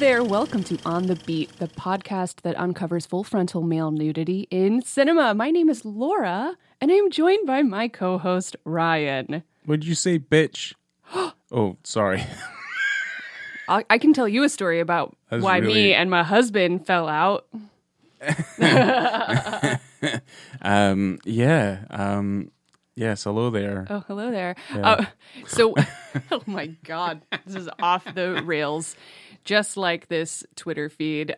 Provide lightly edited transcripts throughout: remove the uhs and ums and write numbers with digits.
there, welcome to On the Beat, the podcast that uncovers full frontal male nudity in cinema. My name is Laura, and I'm joined by my co-host, Ryan. What'd you say, bitch? Oh, sorry. I can tell you a story about why me and my husband fell out. Yes, hello there. Oh, hello there. Yeah. Oh my God, this is off the rails. Just like this Twitter feed.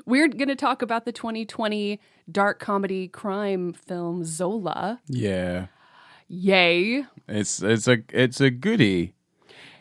We're going to talk about the 2020 dark comedy crime film Zola. Yeah. Yay. It's a goodie.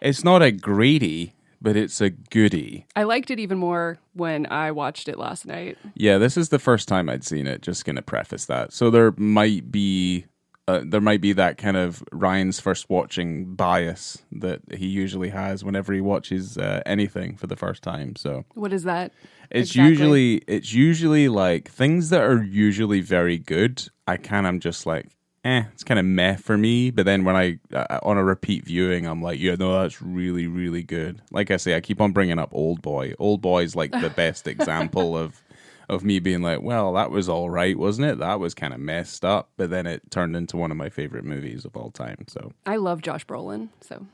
It's not a greatie, but it's a goodie. I liked it even more when I watched it last night. Yeah, this is the first time I'd seen it, just going to preface that. So there might be that kind of Ryan's first watching bias that he usually has whenever he watches anything for the first time. So what is that? It's exactly? usually like things that are usually very good. I'm just like, it's kind of meh for me. But then when I on a repeat viewing, I'm like, yeah, no, that's really, really good. Like I say, I keep on bringing up Old Boy. Old Boy is like the best example of me being like, well, that was all right, wasn't it? That was kind of messed up, but then it turned into one of my favorite movies of all time. So I love Josh Brolin, so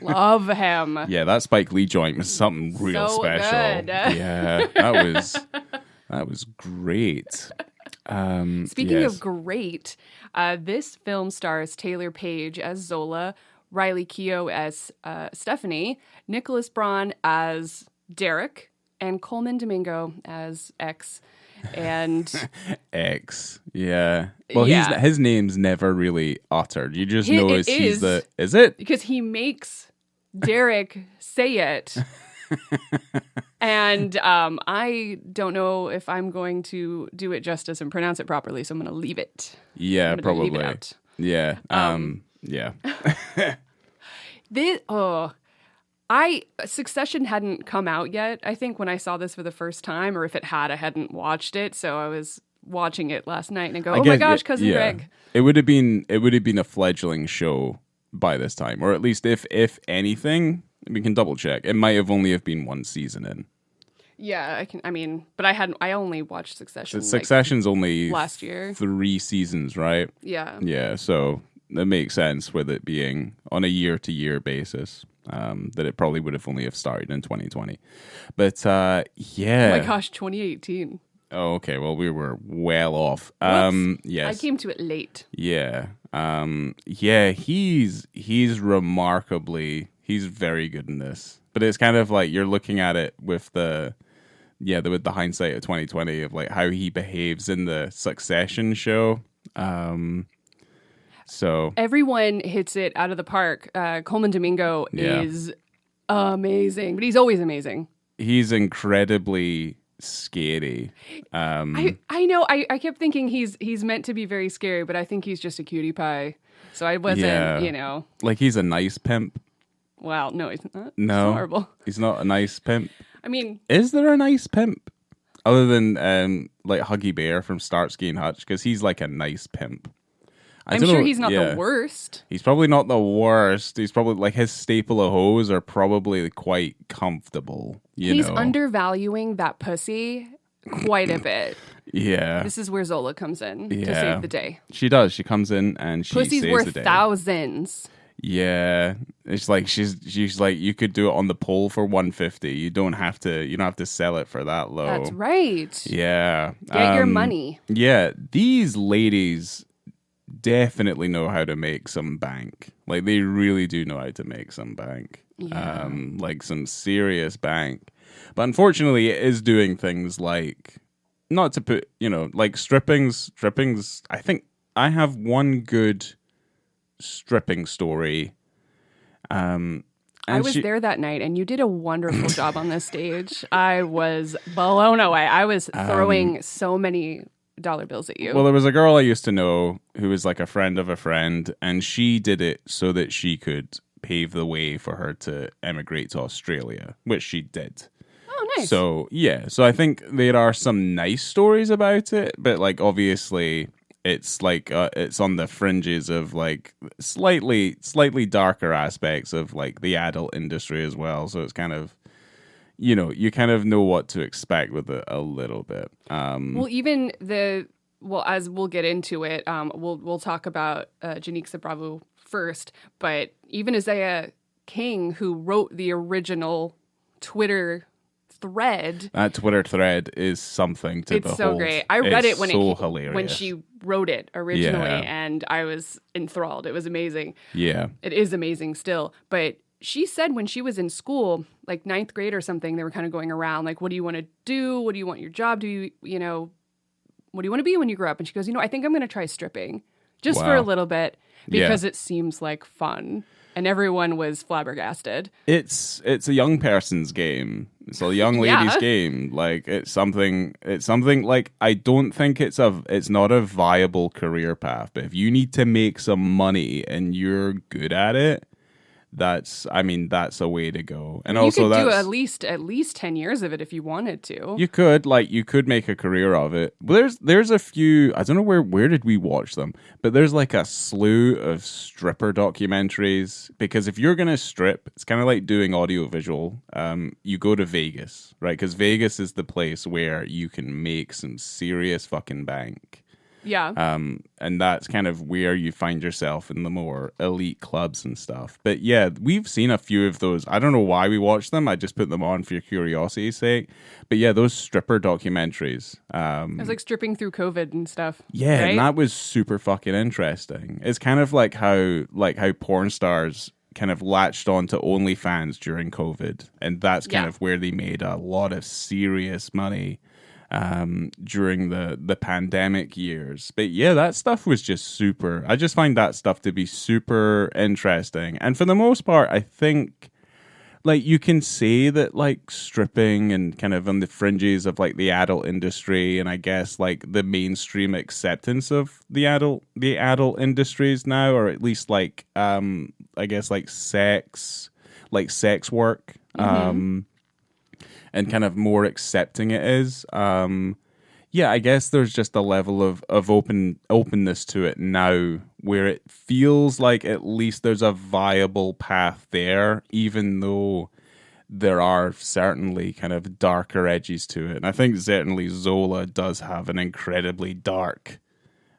love him. Yeah, that Spike Lee joint was something real so special. Good. Yeah, that was great. Speaking of great, this film stars Taylor Page as Zola, Riley Keough as Stephanie, Nicholas Braun as Derek, and Coleman Domingo as X. And X, yeah. Well, yeah. his name's never really uttered. You just know he's the. Is it? Because he makes Derek say it. And I don't know if I'm going to do it justice and pronounce it properly, so I'm going to leave it. Yeah, probably. Leave it out. Yeah. Yeah. Succession hadn't come out yet, I think, when I saw this for the first time, or if it had, I hadn't watched it, so I was watching it last night and I go, my gosh, Cousin Greg. It would have been a fledgling show by this time, or at least if anything, we can double check. It might have only been one season in. Yeah, but I only watched Succession. Succession's only last year. 3 seasons, right? Yeah. Yeah, so that makes sense with it being on a year-to-year basis. That it probably would have only have started in 2020. But yeah. Oh my gosh, 2018. Oh, okay. Well, we were well off. Yes. I came to it late. Yeah. Yeah, he's remarkably, he's very good in this. But it's kind of like you're looking at it with the hindsight of 2020 of like how he behaves in the Succession show. So everyone hits it out of the park. Coleman Domingo is amazing, but he's always amazing. He's incredibly scary. I know. I kept thinking he's meant to be very scary, but I think he's just a cutie pie. So I wasn't, like he's a nice pimp. Wow, no, he's not. No, he's horrible. He's not a nice pimp. I mean, is there a nice pimp other than like Huggy Bear from Starsky and Hutch? Because he's like a nice pimp. I'm sure he's not the worst. He's probably not the worst. He's probably like his staple of hoes are probably quite comfortable. He's undervaluing that pussy quite a bit. Yeah. This is where Zola comes in to save the day. She does. She comes in and she Pussy's saves worth the day. Thousands. Yeah. It's like she's like, you could do it on the pole for $150. You don't have to sell it for that low. That's right. Yeah. Get your money. Yeah. These ladies definitely know how to make some bank. Like they really do know how to make some bank. Yeah. Like some serious bank. But unfortunately it is doing things like, not to put, like strippings. I think I have one good stripping story. I was there that night and you did a wonderful job on this stage. I was blown away. I was throwing so many dollar bills at you. Well, there was a girl I used to know who was like a friend of a friend, and she did it so that she could pave the way for her to emigrate to Australia, which she did. Oh, nice. So, yeah. So I think there are some nice stories about it, but like obviously it's like it's on the fringes of like slightly darker aspects of like the adult industry as well. So it's kind of you kind of know what to expect with it a little bit. As we'll get into it, we'll talk about Janixa Bravo first, but even Isaiah King, who wrote the original Twitter thread. That Twitter thread is something to behold. It's so great. I read it hilarious. when she wrote it originally, and I was enthralled. It was amazing. Yeah. It is amazing still. But she said when she was in school, like ninth grade or something, they were kind of going around, like, what do you want to do? What do you want your job to be? What do you want to be when you grow up? And she goes, I think I'm going to try stripping just for a little bit because it seems like fun. And everyone was flabbergasted. It's a young person's game. It's a young lady's game. Like it's something like I don't think it's not a viable career path. But if you need to make some money and you're good at it, that's a way to go. And also you could do at least 10 years of it if you wanted to. You could make a career of it. But there's a few, I don't know where did we watch them, but there's like a slew of stripper documentaries, because if you're going to strip, it's kind of like doing audiovisual. You go to Vegas, right? Because Vegas is the place where you can make some serious fucking bank. Yeah. And that's kind of where you find yourself in the more elite clubs and stuff. But yeah, we've seen a few of those. I don't know why we watched them. I just put them on for curiosity's sake. But yeah, those stripper documentaries. It was like stripping through COVID and stuff. Yeah, right? And that was super fucking interesting. It's kind of like how porn stars kind of latched on to OnlyFans during COVID. And that's kind of where they made a lot of serious money during the pandemic years. But yeah, that stuff was just super. I just find that stuff to be super interesting. And for the most part, I think like you can say that like stripping and kind of on the fringes of like the adult industry, and I guess like the mainstream acceptance of the adult industries now, or at least like I guess like sex work. Mm-hmm. And kind of more accepting it is. I guess there's just a level of openness to it now where it feels like at least there's a viable path there, even though there are certainly kind of darker edges to it. And I think certainly Zola does have an incredibly dark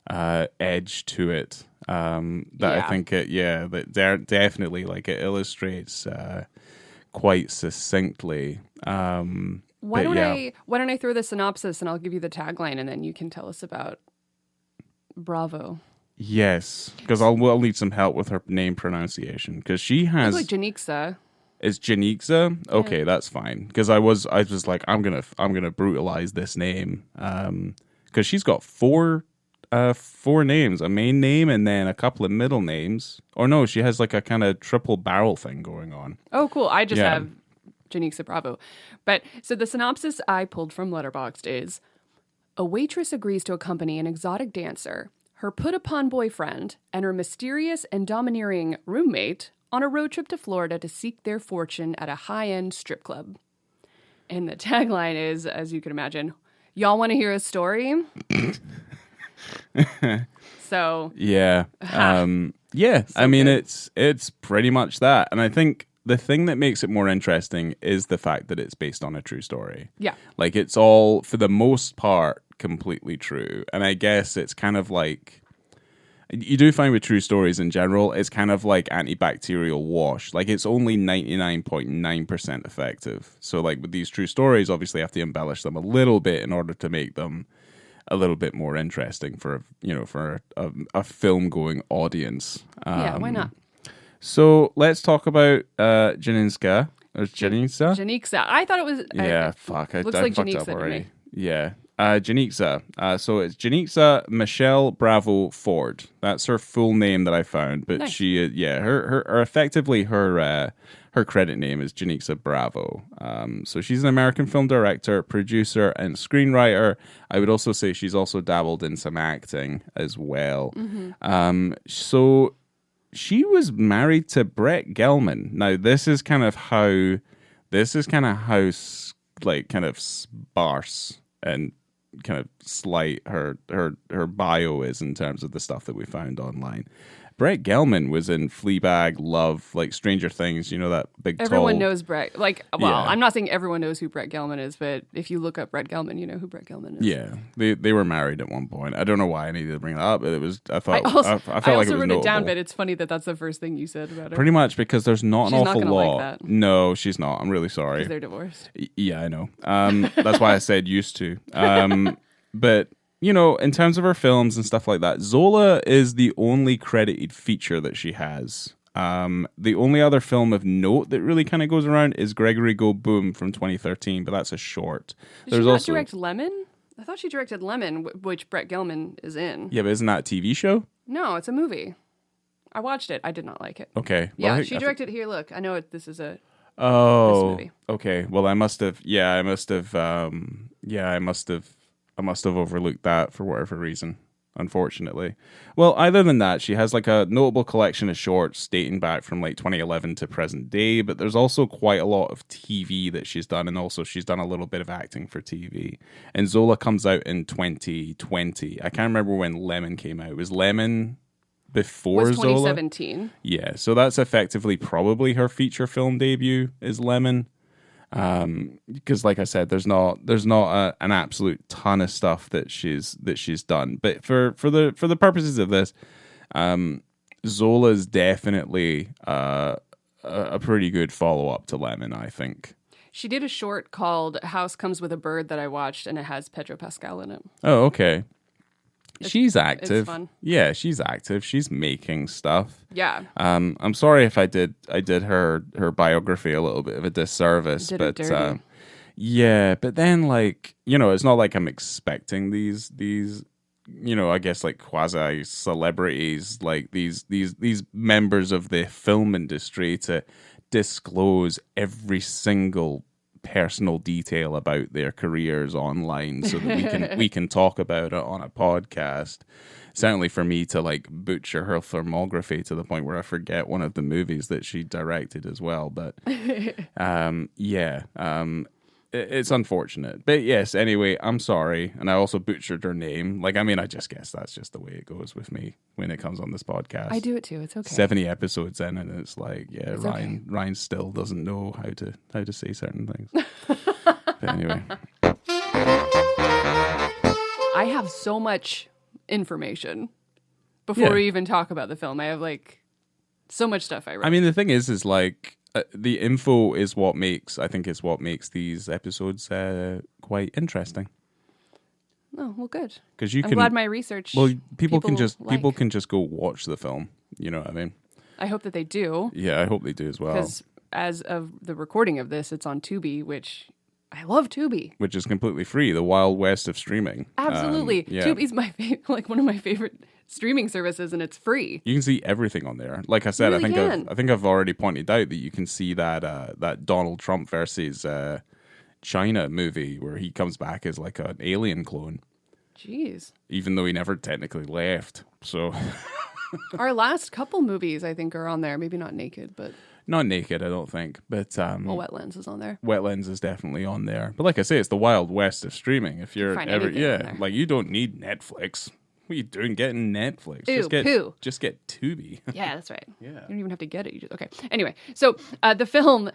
edge to it. I think that definitely like it illustrates quite succinctly. Why don't I throw the synopsis and I'll give you the tagline and then you can tell us about Bravo. Yes, because we'll need some help with her name pronunciation, because she has like Janixa. Is Janixa? Okay, that's fine. Because I was like, I'm gonna brutalize this name, because she's got four names, a main name and then a couple of middle names. Or no, she has like a kind of triple barrel thing going on. Oh, cool. I just have Janixa Bravo. But so the synopsis I pulled from Letterboxd is: a waitress agrees to accompany an exotic dancer, her put-upon boyfriend, and her mysterious and domineering roommate on a road trip to Florida to seek their fortune at a high-end strip club. And the tagline is, as you can imagine, y'all want to hear a story? So yeah, I mean it's pretty much that, and I think the thing that makes it more interesting is the fact that it's based on a true story. Yeah, like it's all for the most part completely true, and I guess it's kind of like you do find with true stories in general, it's kind of like antibacterial wash. Like it's only 99.9% effective. So like with these true stories, obviously you have to embellish them a little bit in order to make them a little bit more interesting for a film going audience. Why not? So let's talk about Janixa. Janixa? Janixa. I thought it was. I looks like fucked Janixa up to already. me. Yeah. Janixa. So it's Janixa Michelle Bravo Ford. That's her full name that I found. But nice. she, her effectively her credit name is Janixa Bravo. So she's an American film director, producer, and screenwriter. I would also say she's also dabbled in some acting as well. Mm-hmm. So she was married to Brett Gelman. Now this is kind of how like kind of sparse and kind of slight her bio is in terms of the stuff that we found online. Brett Gelman was in Fleabag, Love, like Stranger Things. You know that big Everyone tall... knows Brett. Like, well, Yeah. I'm not saying everyone knows who Brett Gelman is, but if you look up Brett Gelman, you know who Brett Gelman is. Yeah, they were married at one point. I don't know why I needed to bring that up, but it was. I felt I like it also was wrote notable. it down, but it's funny that that's the first thing you said about her. Pretty much because there's not She's an not awful gonna lot. like that. No, she's not. I'm really sorry. Because they're divorced. Yeah, I know. That's why I said used to. But you know, in terms of her films and stuff like that, Zola is the only credited feature that she has. The only other film of note that really kind of goes around is Gregory Go Boom from 2013, but that's a short. Did she not direct Lemon? I thought she directed Lemon, which Brett Gelman is in. Yeah, but isn't that a TV show? No, it's a movie. I watched it. I did not like it. Okay. Yeah, well, she directed Here, look. I know this is a... Oh, this movie. Okay. Well, I must have overlooked that for whatever reason, unfortunately. Well, other than that, she has like a notable collection of shorts dating back from like 2011 to present day, but there's also quite a lot of TV that she's done, and also she's done a little bit of acting for TV. And Zola comes out in 2020. I can't remember when Lemon came out. Was Lemon before Zola? 2017. Yeah, so that's effectively probably her feature film debut is Lemon. Because like I said, there's not an absolute ton of stuff that she's done, but for the purposes of this, Zola's definitely a pretty good follow up to Lemon, I think. She did a short called House Comes with a Bird that I watched, and it has Pedro Pascal in it. Oh, okay. She's active. It's fun. Yeah, she's active. She's making stuff. Yeah. I'm sorry if I did her biography a little bit of a disservice, but yeah, but then like, you know, it's not like I'm expecting these you know, I guess like quasi celebrities, like these members of the film industry to disclose every single personal detail about their careers online so that we can talk about it on a podcast. Certainly for me to like butcher her filmography to the point where I forget one of the movies that she directed as well. But it's unfortunate. But yes, anyway, I'm sorry. And I also butchered her name. Like, I mean, I just guess that's just the way it goes with me when it comes on this podcast. I do it too. It's okay. 70 episodes in, and it's like, yeah, it's Ryan still doesn't know how to say certain things. But anyway. I have so much information before we even talk about the film. I have like so much stuff I wrote. I mean, the thing is like, the info is what makes these episodes quite interesting. Oh, well, good. Because I'm glad my research. Well, people can just go watch the film. You know what I mean? I hope that they do. Yeah, I hope they do as well. Because as of the recording of this, it's on Tubi, which I love Tubi, which is completely free. The Wild West of streaming. Absolutely, Tubi's like one of my favorite streaming services, and it's free. You can see everything on there. Like I said, I think I've already pointed out that you can see that Donald Trump versus China movie where he comes back as like an alien clone. Jeez. Even though he never technically left. So our last couple movies, I think, are on there. Maybe not Naked, but not Naked, I don't think. But Wetlands is on there. Wetlands is definitely on there. But like I say, it's the Wild West of streaming. If you're ever like you don't need Netflix. What are you doing getting Netflix? Ew, just get Tubi. Yeah, that's right. Yeah. You don't even have to get it. You just, okay. Anyway, so the film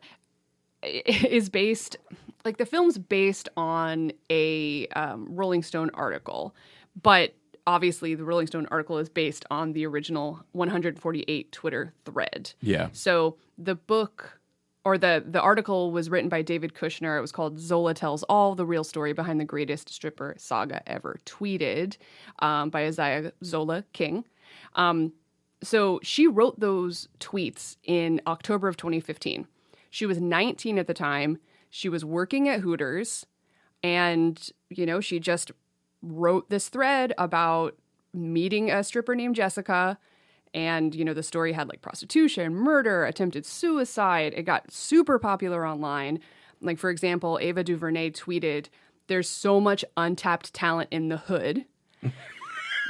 is based, like the film's based on a Rolling Stone article, but obviously the Rolling Stone article is based on the original 148 Twitter thread. Yeah. So the book or the article was written by David Kushner. It was called Zola Tells All, the Real Story Behind the Greatest Stripper Saga Ever Tweeted by Isaiah Zola King. So she wrote those tweets in October of 2015. She was 19 at the time. She was working at Hooters. And, you know, she just wrote this thread about meeting a stripper named Jessica. And, you know, the story had like prostitution, murder, attempted suicide. It got super popular online. Like, for example, Ava DuVernay tweeted, "There's so much untapped talent in the hood."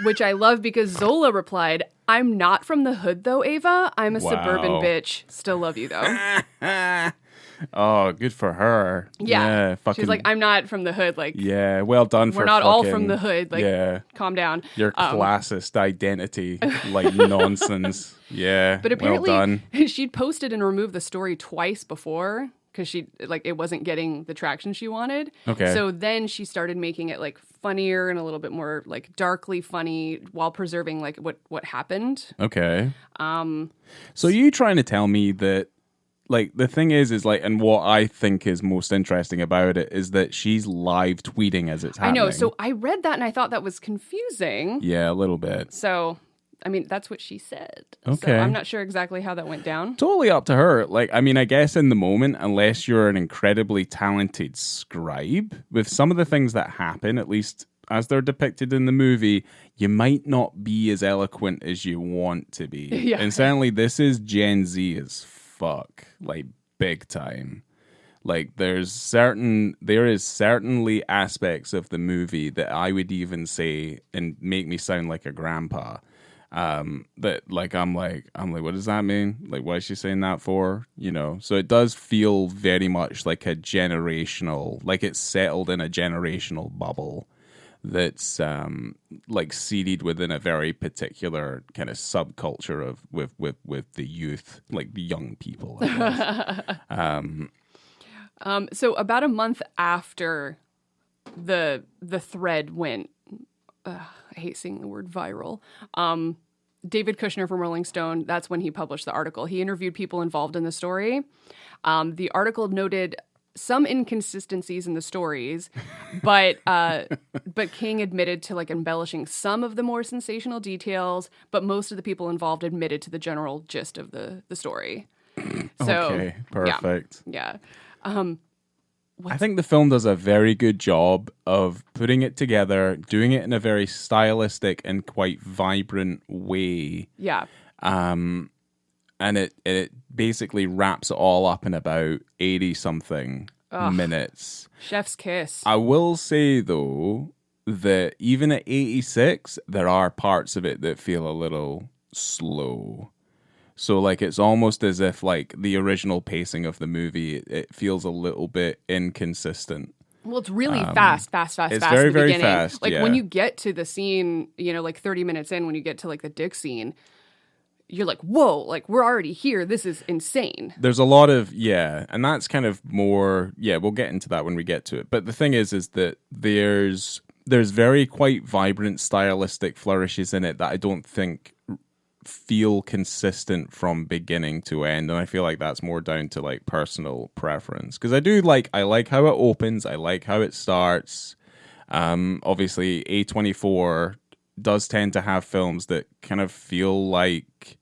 which I love because Zola replied, "I'm not from the hood though, Ava. I'm a suburban bitch. Still love you though." Oh, good for her. Yeah. Fucking, she's like, "I'm not from the hood. Like, yeah, well done for we're not all fucking, from the hood. Like, yeah, calm down." your classist identity, like nonsense. Yeah, But apparently, well done. she'd posted and removed the story twice before because it wasn't getting the traction she wanted. Okay. So then she started making it like funnier and a little bit more like darkly funny while preserving like what happened. Okay. So you trying to tell me that, like, the thing is like, and what I think is most interesting about it is that she's live tweeting as it's happening. I know. So I read that and I thought that was confusing. Yeah, a little bit. So, I mean, that's what she said. Okay. So I'm not sure exactly how that went down. Totally up to her. Like, I mean, I guess in the moment, unless you're an incredibly talented scribe, with some of the things that happen, at least as they're depicted in the movie, you might not be as eloquent as you want to be. Yeah. And certainly this is Gen Z as fuck, like big time. Like there is certainly aspects of the movie that I would even say and make me sound like a grandpa. That like I'm like, what does that mean? Like, what is she saying that for? You know, so it does feel very much like a generational, like it's settled in a generational bubble that's like seeded within a very particular kind of subculture of with the youth, like the young people, I guess. So about a month after the thread went, I hate saying the word viral. David Kushner from Rolling Stone, that's when he published the article. He interviewed people involved in the story. The article noted some inconsistencies in the stories, but King admitted to like embellishing some of the more sensational details, but most of the people involved admitted to the general gist of the story. So, okay, perfect. Yeah. I think the film does a very good job of putting it together, doing it in a very stylistic and quite vibrant way. Yeah. And it basically wraps it all up in about 80-something minutes. Chef's kiss. I will say, though, that even at 86, there are parts of it that feel a little slow. So, like, it's almost as if, like, the original pacing of the movie, it feels a little bit inconsistent. Well, it's really fast. It's very, very, very beginning. fast, Like, yeah. when you get to the scene, like 30 minutes in, when you get to, like, the Dick scene, you're like, whoa, like, we're already here. This is insane. There's a lot of, and that's kind of more, we'll get into that when we get to it. But the thing is that there's very quite vibrant stylistic flourishes in it that I don't think feel consistent from beginning to end, and I feel like that's more down to like personal preference, because I like how it opens, I like how it starts. Obviously A24 does tend to have films that kind of feel like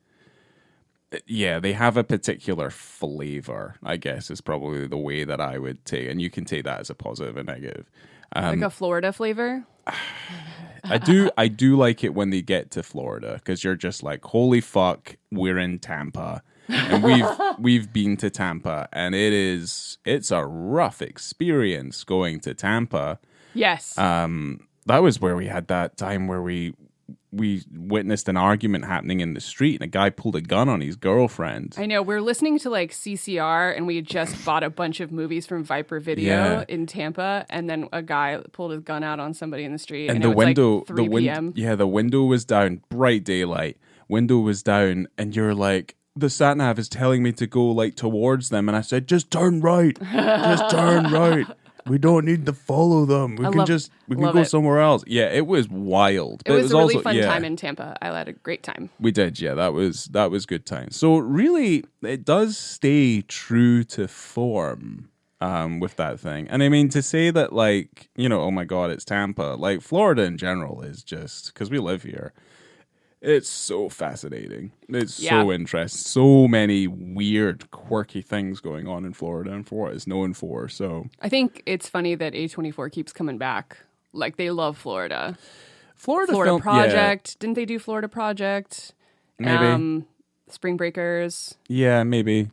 they have a particular flavor, I guess is probably the way that I would take, and you can take that as a positive and negative. Like a Florida flavor. I do like it when they get to Florida, because you're just like, holy fuck, we're in Tampa, and we've been to Tampa, and it's a rough experience going to Tampa. Yes. That was where we had that time where we witnessed an argument happening in the street, and a guy pulled a gun on his girlfriend. I know. We're listening to like CCR, and we had just bought a bunch of movies from Viper Video in Tampa, and then a guy pulled his gun out on somebody in the street, and the it was window, like 3 p.m. The window was down, bright daylight. Window was down, and you're like, the sat nav is telling me to go like towards them, and I said, just turn right, just turn right. We don't need to follow them. We can go somewhere else. Yeah, it was wild. It was a really fun time in Tampa. I had a great time. We did, yeah. That was good time. So really, it does stay true to form with that thing. And I mean, to say that, like, oh my God, it's Tampa. Like, Florida in general is just, because we live here, it's so fascinating. It's so interesting. So many weird, quirky things going on in Florida and for what it's known for. So I think it's funny that A24 keeps coming back. Like, they love Florida. Florida Project. Didn't they do Florida Project? Maybe. Spring Breakers. Yeah, maybe.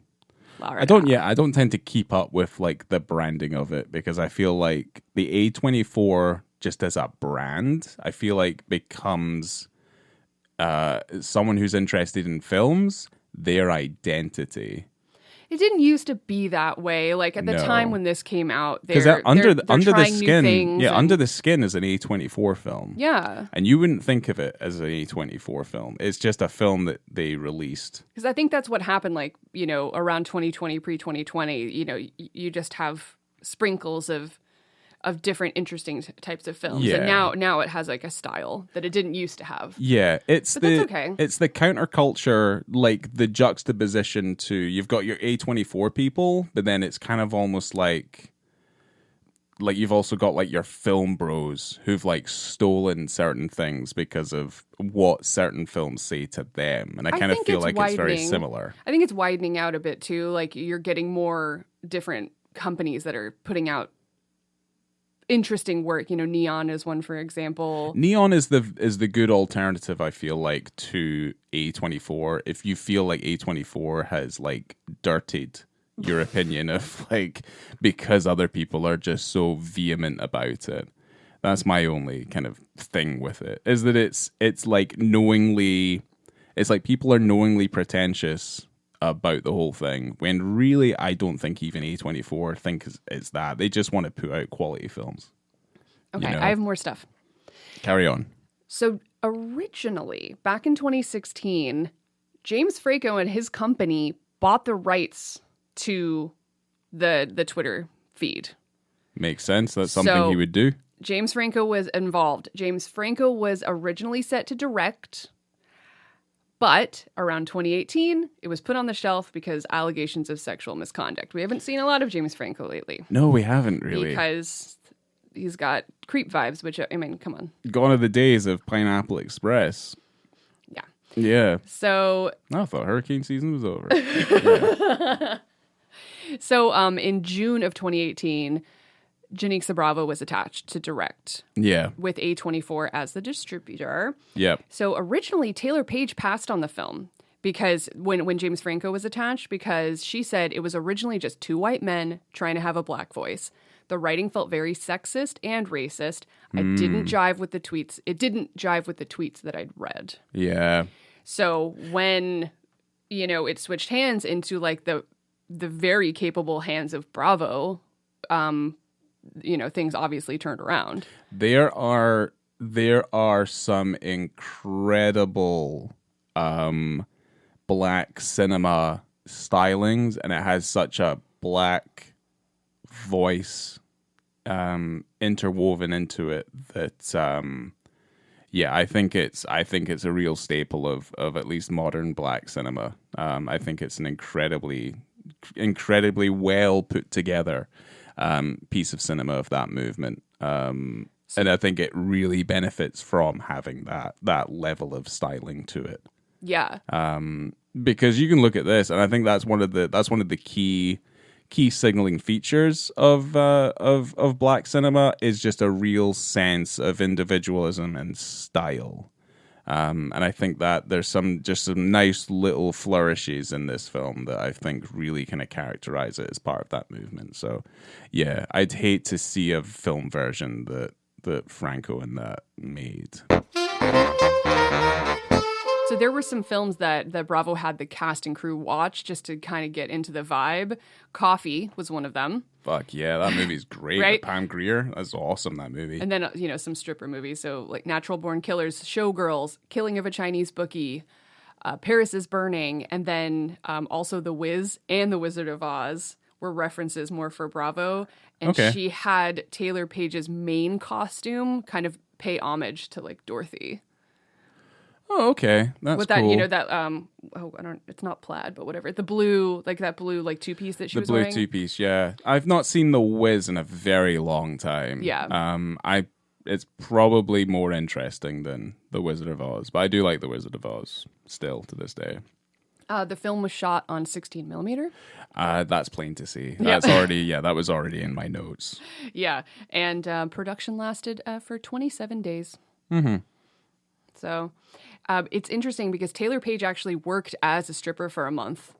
Florida. I don't tend to keep up with like the branding of it, because I feel like the A24 just as a brand, I feel like becomes someone who's interested in films, their identity. It didn't used to be that way. Like at the time when this came out, because they're under the trying skin, new things. Under the Skin is an A24 film. Yeah, and you wouldn't think of it as an A24 film. It's just a film that they released. Because I think that's what happened. Like around 2020, pre-2020, you just have sprinkles of different interesting types of films. Yeah. And now it has like a style that it didn't used to have. Yeah, that's okay. It's the counterculture, like the juxtaposition to, you've got your A24 people, but then it's kind of almost like you've also got like your film bros who've like stolen certain things because of what certain films say to them. And I kind of feel like it's very similar. I think it's widening out a bit too. Like you're getting more different companies that are putting out interesting work. Neon is one, for example. Neon is the good alternative, I feel like, to A24. If you feel like A24 has like dirtied your opinion of like, because other people are just so vehement about it. That's my only kind of thing with it, is that it's like knowingly, it's like people are knowingly pretentious about the whole thing, when really I don't think even A24 think it's that. They just want to put out quality films. Okay, I have more stuff. Carry on. So originally, back in 2016, James Franco and his company bought the rights to the Twitter feed. Makes sense. That's something he would do. James Franco was involved. James Franco was originally set to direct, but around 2018, it was put on the shelf because allegations of sexual misconduct. We haven't seen a lot of James Franco lately. No, we haven't really. Because he's got creep vibes, which, I mean, come on. Gone are the days of Pineapple Express. Yeah. Yeah. So I thought hurricane season was over. So in June of 2018, Janixa Bravo was attached to direct. Yeah. With A24 as the distributor. Yep. So originally, Taylor Page passed on the film because when James Franco was attached, because she said it was originally just two white men trying to have a black voice. The writing felt very sexist and racist. I didn't jive with the tweets. It didn't jive with the tweets that I'd read. Yeah. So when, it switched hands into like the very capable hands of Bravo, things obviously turned around. There are some incredible black cinema stylings, and it has such a black voice interwoven into it that I think it's a real staple of at least modern black cinema. I think it's an incredibly well put together piece of cinema of that movement. And I think it really benefits from having that level of styling to it. Yeah. Because you can look at this, and I think that's one of the key signaling features of black cinema, is just a real sense of individualism and style. And I think that there's some nice little flourishes in this film that I think really kind of characterize it as part of that movement. So, yeah, I'd hate to see a film version that Franco and that made. So there were some films that Bravo had the cast and crew watch just to kind of get into the vibe. Coffee was one of them. Fuck yeah, that movie's great. Right? Pam Grier, that's awesome, that movie. And then, some stripper movies. So like Natural Born Killers, Showgirls, Killing of a Chinese Bookie, Paris is Burning, and then also The Wiz and The Wizard of Oz were references more for Bravo. And she had Taylor Page's main costume kind of pay homage to like Dorothy. Oh, okay. That's with that, cool. It's not plaid, but whatever. The blue, like two-piece that she was wearing. The blue two-piece, yeah. I've not seen The Wiz in a very long time. Yeah. It's probably more interesting than The Wizard of Oz, but I do like The Wizard of Oz still to this day. The film was shot on 16 millimeter. That's plain to see. That's already, that was already in my notes. Yeah. And production lasted for 27 days. Mm-hmm. So it's interesting because Taylor Page actually worked as a stripper for a month.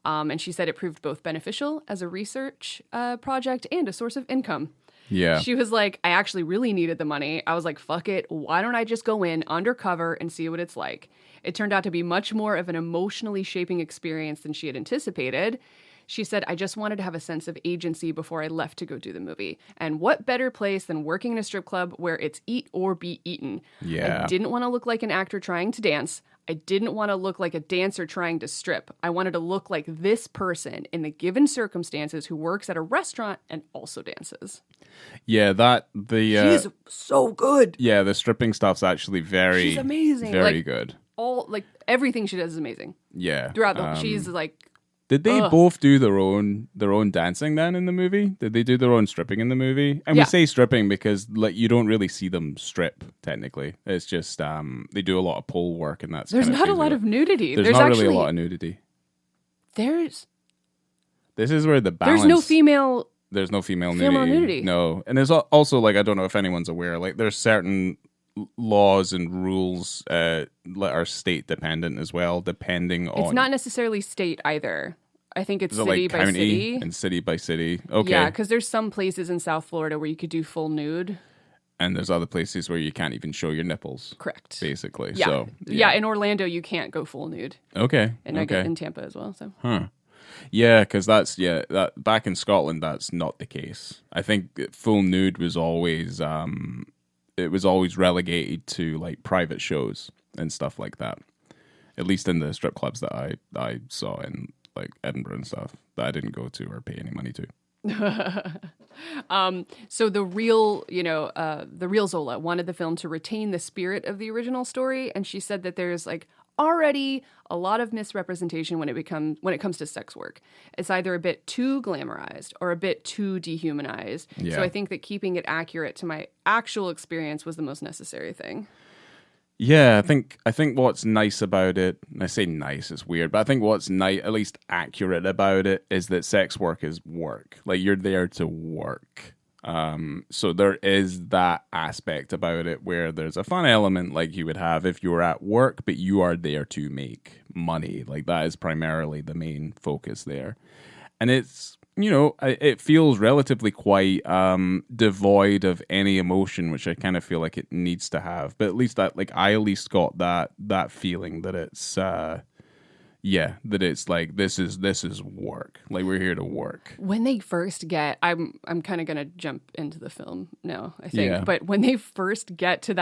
And she said it proved both beneficial as a research project and a source of income. Yeah. She was like, I actually really needed the money. I was like, fuck it. Why don't I just go in undercover and see what it's like? It turned out to be much more of an emotionally shaping experience than she had anticipated. She said, I just wanted to have a sense of agency before I left to go do the movie. And what better place than working in a strip club where it's eat or be eaten? Yeah. I didn't want to look like an actor trying to dance. I didn't want to look like a dancer trying to strip. I wanted to look like this person in the given circumstances who works at a restaurant and also dances. Yeah, she's so good. Yeah, the stripping stuff's actually she's amazing. Very good. Everything she does is amazing. Yeah. Throughout she's like. Did they both do their own dancing then in the movie? Did they do their own stripping in the movie? And we say stripping because like you don't really see them strip technically. It's just they do a lot of pole work and that's. There's not a lot of nudity. There's not really a lot of nudity. This is where the balance. There's no female nudity. No, and there's also like I don't know if anyone's aware. Like there's certain laws and rules that are state dependent as well, depending on. It's not necessarily state either. I think it's city by city and city by city. Okay, yeah, because there's some places in South Florida where you could do full nude, and there's other places where you can't even show your nipples. Correct. Basically, yeah. So yeah, in Orlando you can't go full nude. Okay, and I get in Tampa as well. So. Yeah, because that back in Scotland that's not the case. I think full nude was always relegated to like private shows and stuff like that. At least in the strip clubs that I saw in like Edinburgh and stuff that I didn't go to or pay any money to. So the real Zola wanted the film to retain the spirit of the original story, and she said that there's like already a lot of misrepresentation when it comes to sex work. It's either a bit too glamorized or a bit too dehumanized. Yeah. So I think that keeping it accurate to my actual experience was the most necessary thing. Yeah, I think what's nice about it, and I say nice, it's weird, but I think what's nice, at least accurate about it, is that sex work is work. Like, you're there to work. So there is that aspect about it where there's a fun element like you would have if you were at work, but you are there to make money. Like, that is primarily the main focus there. And it's, it feels relatively quite devoid of any emotion, which I kind of feel like it needs to have. But at least I at least got that feeling that it's that it's like this is work. Like, we're here to work. When they first get, I'm kind of gonna jump into the film now, I think. But when they first get to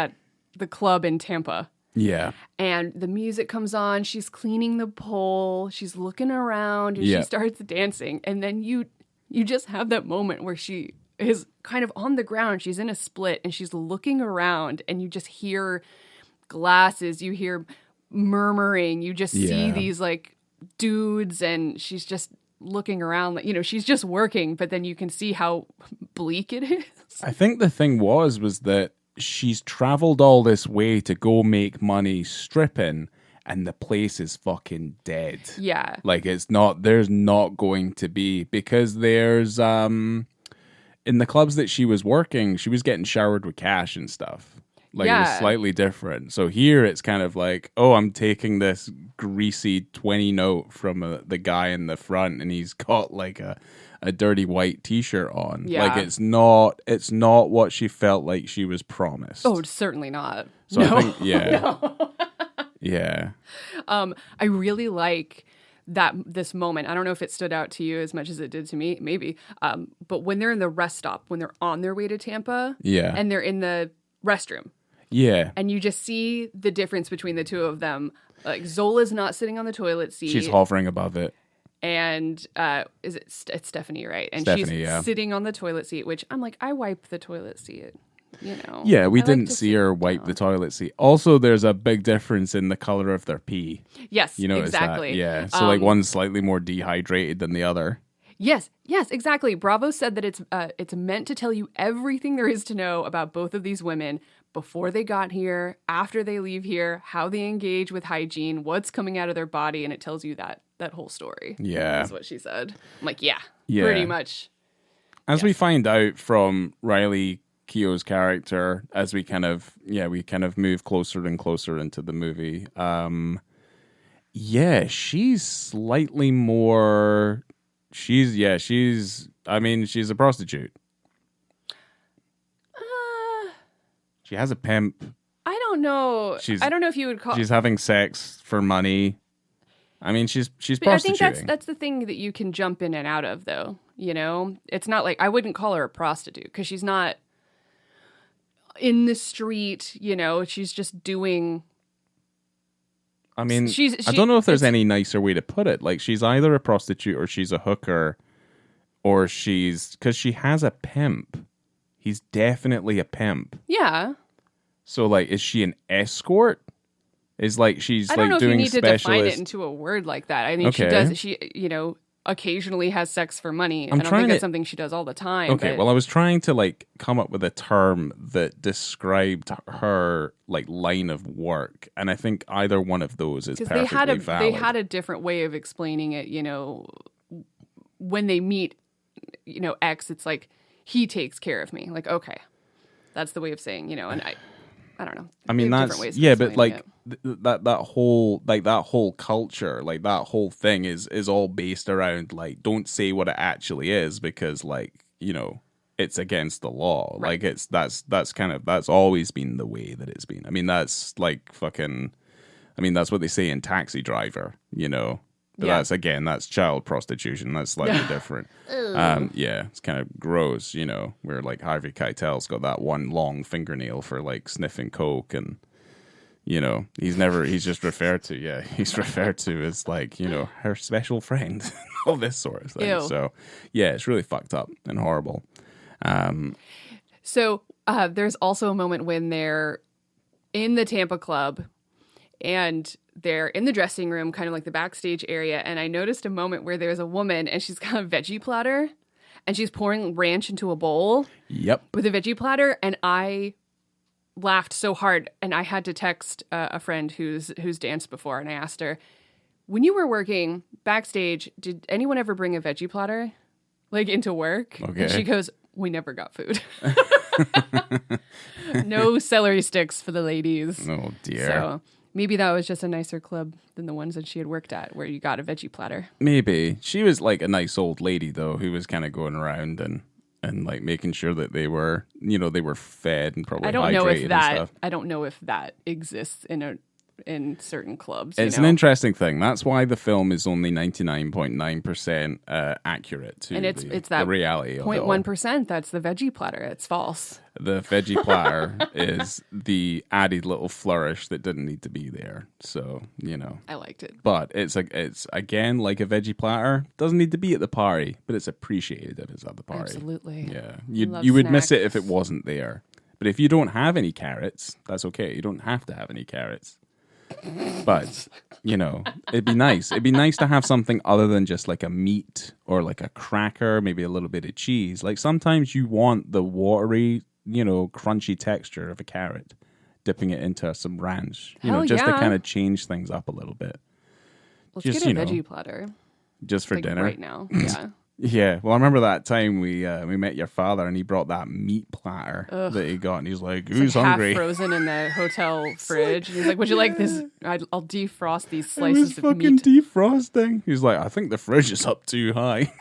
the club in Tampa. Yeah. And the music comes on, she's cleaning the pole, she's looking around, and she starts dancing. And then you just have that moment where she is kind of on the ground, she's in a split, and she's looking around, and you just hear glasses, you hear murmuring, you just see these like dudes, and she's just looking around, like, she's just working, but then you can see how bleak it is. I think the thing was that she's traveled all this way to go make money stripping, and the place is fucking dead. Yeah. Like, there's not going to be, because there's, in the clubs that she was working, she was getting showered with cash and stuff. Like, it was slightly different. So here it's kind of like, oh, I'm taking this greasy 20 note from the guy in the front, and he's got like a dirty white t-shirt on. Yeah. Like, it's not what she felt like she was promised. Oh, certainly not. So no. I think, no. Yeah. I really like this moment. I don't know if it stood out to you as much as it did to me, maybe. But when they're in the rest stop, when they're on their way to Tampa, and they're in the restroom. Yeah. And you just see the difference between the two of them. Like, Zola's not sitting on the toilet seat. She's hovering above it. And it's Stephanie, right? And Stephanie, she's sitting on the toilet seat, which I'm like, I wipe the toilet seat, Yeah, we didn't see her wipe the toilet seat. Also, there's a big difference in the color of their pee. Yes, exactly. That? Yeah, so like one's slightly more dehydrated than the other. Yes, exactly. Bravo said that it's meant to tell you everything there is to know about both of these women before they got here, after they leave here, how they engage with hygiene, what's coming out of their body, and it tells you that whole story. Yeah. That's what she said. I'm like, pretty much. As we find out from Riley Keough's character, as we kind of move closer and closer into the movie, she's slightly more... She's a prostitute. She has a pimp. I don't know. I don't know if you would call. She's having sex for money. I mean, she's prostituting. I think that's the thing that you can jump in and out of, though. You know, it's not like I wouldn't call her a prostitute because she's not in the street. You know, she's just doing. I mean, I don't know if there's any nicer way to put it. Like, she's either a prostitute or she's a hooker, or because she has a pimp. He's definitely a pimp. Yeah. So, like, is she an escort? Is like she's like doing specialist? I don't know if you need to define it into a word like that. I mean, she does. She, you know, occasionally has sex for money. I don't think that's something she does all the time. Okay, well, I was trying to like come up with a term that described her like line of work, and I think either one of those is perfectly valid. They had a different way of explaining it. You know, when they meet, you know, X, it's like he takes care of me. Like, okay, that's the way of saying, you know, and I don't know. I mean, that's but like that whole culture, like that whole thing is all based around like don't say what it actually is because like you know it's against the law. Right. Like that's always been the way that it's been. I mean, that's like fucking. I mean, that's what they say in Taxi Driver. You know. But that's child prostitution. That's slightly different. It's kind of gross, you know, where like Harvey Keitel's got that one long fingernail for like sniffing coke and, you know, he's just referred to as like, you know, her special friend, all this sort of thing. Ew. So, yeah, it's really fucked up and horrible. So there's also a moment when they're in the Tampa club and they're in the dressing room, kind of like the backstage area, and I noticed a moment where there's a woman and she's got a veggie platter and she's pouring ranch into a bowl. Yep. With a veggie platter, and I laughed so hard, and I had to text a friend who's danced before, and I asked her, when you were working backstage, did anyone ever bring a veggie platter like into work? Okay. And she goes, we never got food. No celery sticks for the ladies. Oh dear. So maybe that was just a nicer club than the ones that she had worked at where you got a veggie platter. Maybe. She was like a nice old lady, though, who was kind of going around and like making sure that they were, you know, they were fed and probably hydrated and stuff. I don't know if that exists in certain clubs. It's an interesting thing. That's why the film is only 99.9% accurate to it's the reality of it all. 0.1%, that's the veggie platter. It's false. The veggie platter is the added little flourish that didn't need to be there. So, you know. I liked it. But it's again like a veggie platter. Doesn't need to be at the party, but it's appreciated if it's at the party. Absolutely. Yeah. You would miss it if it wasn't there. But if you don't have any carrots, that's okay. You don't have to have any carrots. But, you know, it'd be nice. It'd be nice to have something other than just like a meat or like a cracker, maybe a little bit of cheese. Like sometimes you want the watery, you know, crunchy texture of a carrot, dipping it into some ranch, you know, just to kind of change things up a little bit. Let's get a veggie platter. Just for dinner? Right now, yeah. Yeah, well, I remember that time we met your father, and he brought that meat platter that he got, and he's like, "Who's hungry?" Half frozen in the hotel fridge. And he's like, "Would you like this? I'll defrost these slices of meat." It was fucking defrosting. He's like, "I think the fridge is up too high."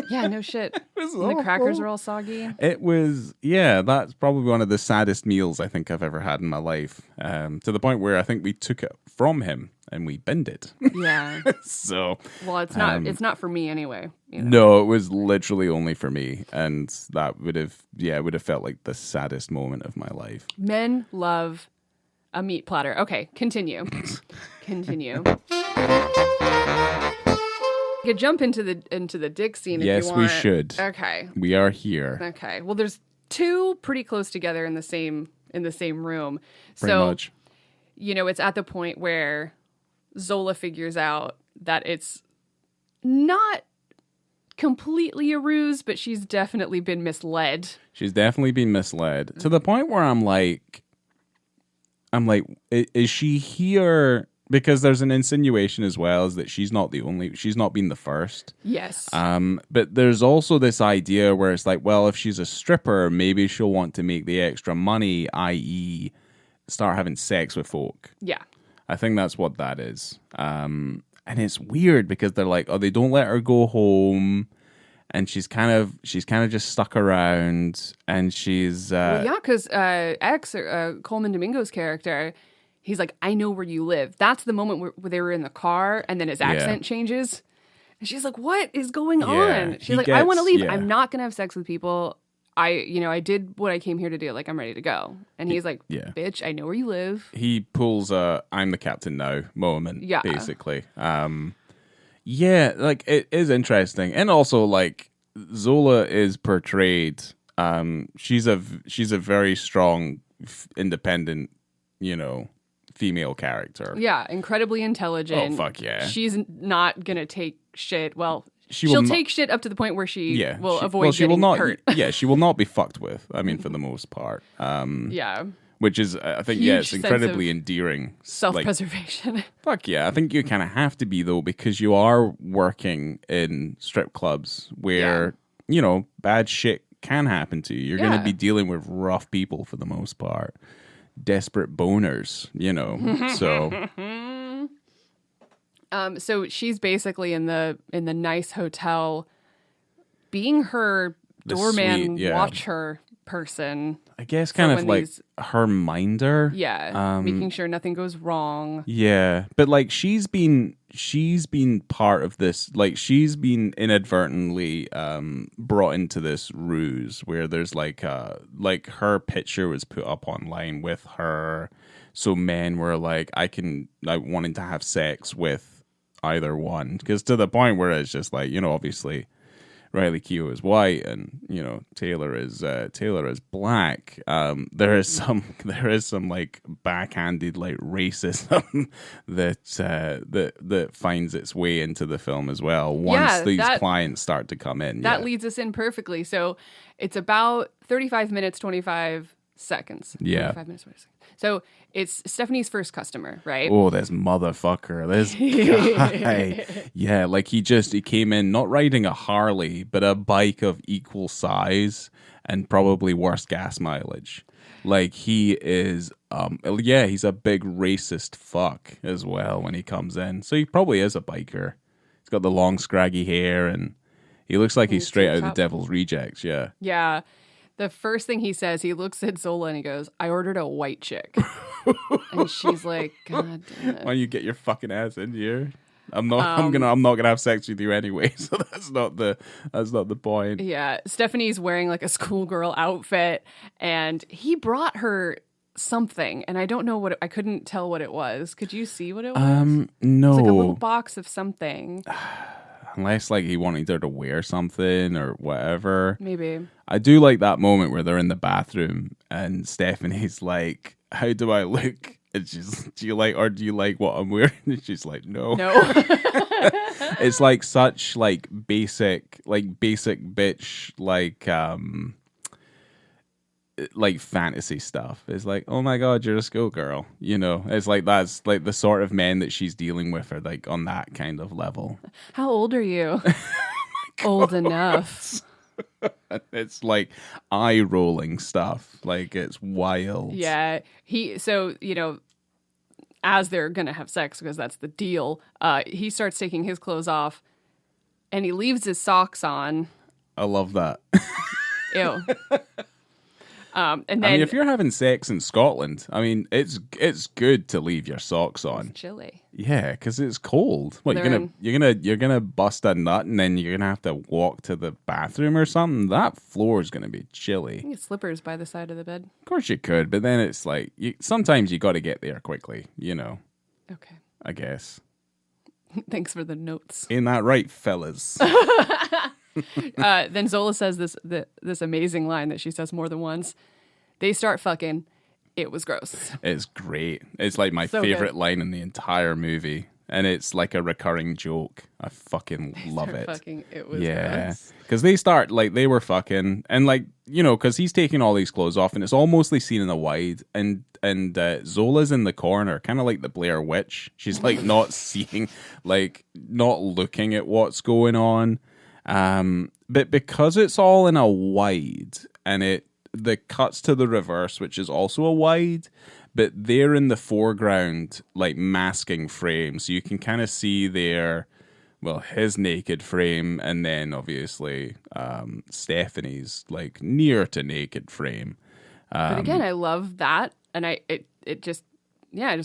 Yeah, no shit. The crackers are all soggy. It was, yeah, that's probably one of the saddest meals I think I've ever had in my life. To the point where I think we took it from him and we binned it. Yeah. So. Well, it's not for me anyway. You know? No, it was literally only for me. And that would have felt like the saddest moment of my life. Men love a meat platter. Okay, continue. Continue. You could jump into the dick scene if you want. Yes, we should. Okay. We are here. Okay. Well, there's two pretty close together in the same room. Pretty much. You know, it's at the point where Zola figures out that it's not completely a ruse, but she's definitely been misled. She's definitely been misled to the point where I'm like, is she here? Because there's an insinuation as well as that she's not been the first. Yes. But there's also this idea where it's like, well, if she's a stripper, maybe she'll want to make the extra money, i.e. start having sex with folk. Yeah. I think that's what that is. And it's weird because they're like, oh, they don't let her go home. and she's kind of just stuck around, and she's because Coleman Domingo's character, he's like, I know where you live. That's the moment where they were in the car, and then his accent changes. And she's like, what is going on? She's like, I want to leave. I'm not going to have sex with people. I did what I came here to do. Like, I'm ready to go. And he's like, bitch, I know where you live. He pulls a I'm the captain now moment, basically. Like, it is interesting. And also, like, Zola is portrayed, she's a very strong, independent, female character. Yeah, incredibly intelligent. Oh, fuck yeah. She's not going to take shit. Well, she'll take shit up to the point where she will avoid getting hurt. Yeah, she will not be fucked with, I mean, for the most part. Which is, I think, it's incredibly endearing. Self-preservation. Like, fuck yeah. I think you kind of have to be, though, because you are working in strip clubs where, bad shit can happen to you. You're going to be dealing with rough people for the most part. Desperate boners, so... So she's basically in the nice hotel, being her doorman, watcher person. I guess kind of like her minder. Yeah, making sure nothing goes wrong. Yeah, but like she's been part of this. Like she's been inadvertently brought into this ruse where there's like her picture was put up online with her, so men were like wanting to have sex with either one, because to the point where it's just like, obviously Riley Keough is white and Taylor is black. There is some like backhanded like racism that finds its way into the film as well once these clients start to come in. That leads us in perfectly. So it's about 35 minutes 25 seconds. Yeah. 35 minutes 20 seconds. So it's Stephanie's first customer, right? Oh, this motherfucker. This guy. Yeah, like he came in not riding a Harley, but a bike of equal size and probably worse gas mileage. Like he is, he's a big racist fuck as well when he comes in. So he probably is a biker. He's got the long scraggy hair and he looks like he's straight out of the Devil's Rejects, yeah. Yeah. The first thing he says, he looks at Zola and he goes, I ordered a white chick. And she's like, God damn it. Why don't you get your fucking ass in here? I'm not gonna have sex with you anyway, so that's not the point. Yeah. Stephanie's wearing like a schoolgirl outfit and he brought her something and I don't know I couldn't tell what it was. Could you see what it was? No. It's like a little box of something. Unless like he wanted her to wear something or whatever. Maybe. I do like that moment where they're in the bathroom and Stephanie's like, how do I look? And she's, do you like what I'm wearing? And she's like, no. It's like such like basic bitch like fantasy stuff. It's like, oh my god, you're a schoolgirl. It's like that's like the sort of men that she's dealing with are like on that kind of level. How old are you? Old enough. It's like eye rolling stuff. Like it's wild. Yeah. As they're gonna have sex, because that's the deal, he starts taking his clothes off and he leaves his socks on. I love that. Ew. And then, I mean, if you're having sex in Scotland, I mean, it's good to leave your socks on. It's chilly. Yeah, because it's cold. What, you're gonna bust a nut and then you're gonna have to walk to the bathroom or something? That floor is gonna be chilly. You can get slippers by the side of the bed. Of course you could, but then it's like sometimes you got to get there quickly. Okay. I guess. Thanks for the notes. Ain't that right, fellas? Then Zola says this amazing line that she says more than once. They start fucking. It was gross. It's great. It's like my favorite line in the entire movie. And it's like a recurring joke. I fucking love it. Fucking, it was gross. Because they start, like, they were fucking. And, like, because he's taking all these clothes off and it's all mostly seen in the wide. And Zola's in the corner, kind of like the Blair Witch. She's, like, not seeing, like, not looking at what's going on. But because it's all in a wide and the cuts to the reverse, which is also a wide, but they're in the foreground, like masking frame, so you can kind of see their well, his naked frame, and then obviously Stephanie's like near to naked frame. But again, I love that, and I just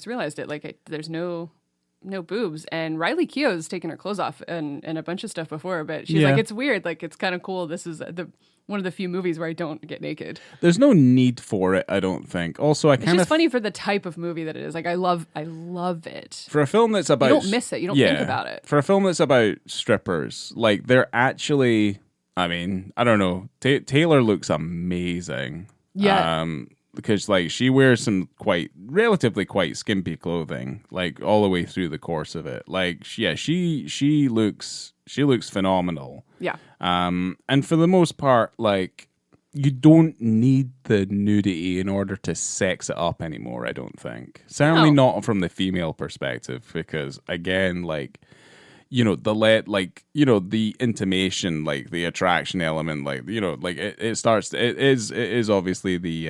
realized it. Like, there's no boobs, and Riley Keough's taken her clothes off and a bunch of stuff before, but she's like, it's weird. Like, it's kind of cool. This is one of the few movies where I don't get naked. There's no need for it, I don't think. Also, it's just funny for the type of movie that it is. Like, I love it. For a film that's about... You don't miss it. You don't think about it. For a film that's about strippers, like, they're actually... I mean, I don't know. Taylor looks amazing. Yeah. Because, like, she wears some relatively quite skimpy clothing, like, all the way through the course of it. Like, she looks phenomenal. Yeah. And for the most part, like, you don't need the nudity in order to sex it up anymore, I don't think. Certainly not from the female perspective, because, again, like, you know, the intimation, like, the attraction element, like, you know, like, it is obviously the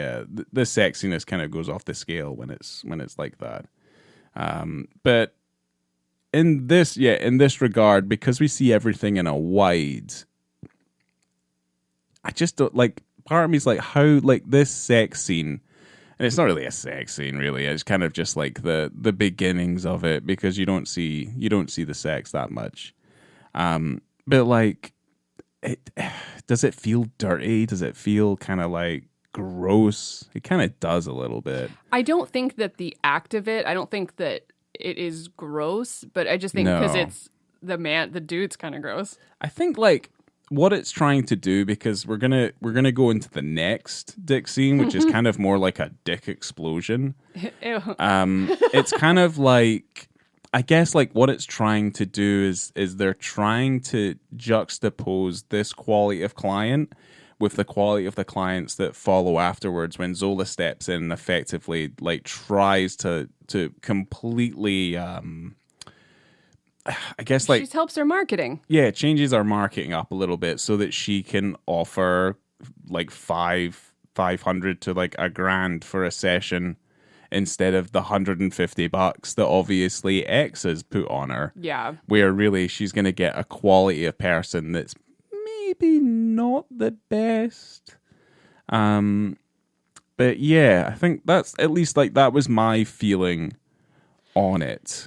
sexiness kind of goes off the scale when it's like that. But in this regard, because we see everything in a wide, I just don't, like, part of me is like, how, like, this sex scene, and it's not really a sex scene, really. It's kind of just like the beginnings of it, because you don't see the sex that much. But, like, does it feel dirty? Does it feel kind of like gross? It kind of does a little bit. I don't think that the act of it, I don't think that it is gross, but I just think because it's the dude's kind of gross. I think, like, what it's trying to do, because we're gonna go into the next dick scene, which is kind of more like a dick explosion. Ew. It's kind of like, I guess, like, what it's trying to do is they're trying to juxtapose this quality of client with the quality of the clients that follow afterwards, when Zola steps in and effectively, like, tries to completely I guess, like, she helps her marketing. Yeah, it changes our marketing up a little bit so that she can offer like $500 to like $1,000 for a session instead of the $150 that obviously X has put on her. Yeah. Where really she's going to get a quality of person that's maybe not the best. But yeah, I think that's at least, like, that was my feeling on it.